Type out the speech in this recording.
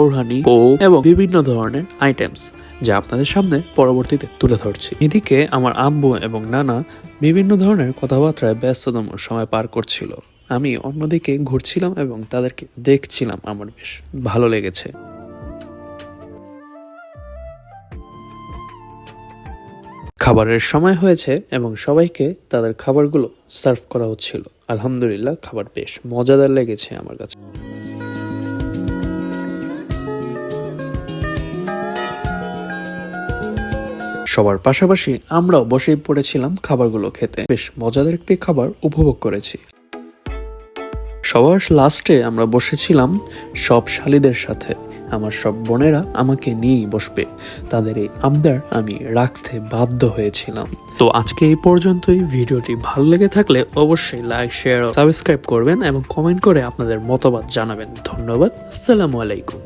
Borhani, Coke এবং বিভিন্ন ধরনের আইটেমস যা আপনাদের সামনে পরবর্তীতে তুলে ধরছি। এদিকে আমার আব্বু এবং নানা বিভিন্ন ধরনের কথাবার্তায় ব্যস্ততম সময় পার করছিল। আমি অন্যদিকে ঘুরছিলাম এবং তাদেরকে দেখছিলাম। আমার বেশ ভালো লেগেছে। খাবারের সময় হয়েছে এবং সবাইকে তাদের খাবারগুলো সার্ভ করা হচ্ছিল। আলহামদুলিল্লাহ, খাবার বেশ মজাদার লেগেছে আমার কাছে। সবার পাশাপাশি আমরাও বসেই পড়েছিলাম খাবারগুলো খেতে। বেশ মজাদার একটি খাবার উপভোগ করেছি। সবার লাস্টে আমরা বসেছিলাম সব শালীদের সাথে। আমার সব বোনেরা আমাকে নিয়েই বসবে, তাদের এই আবদার আমি রাখতে বাধ্য হয়েছিলাম। তো আজকে এই পর্যন্তই। ভিডিওটি ভালো লেগে থাকলে অবশ্যই লাইক, শেয়ার ও সাবস্ক্রাইব করবেন এবং কমেন্ট করে আপনাদের মতামত জানাবেন। ধন্যবাদ। আসসালামু আলাইকুম।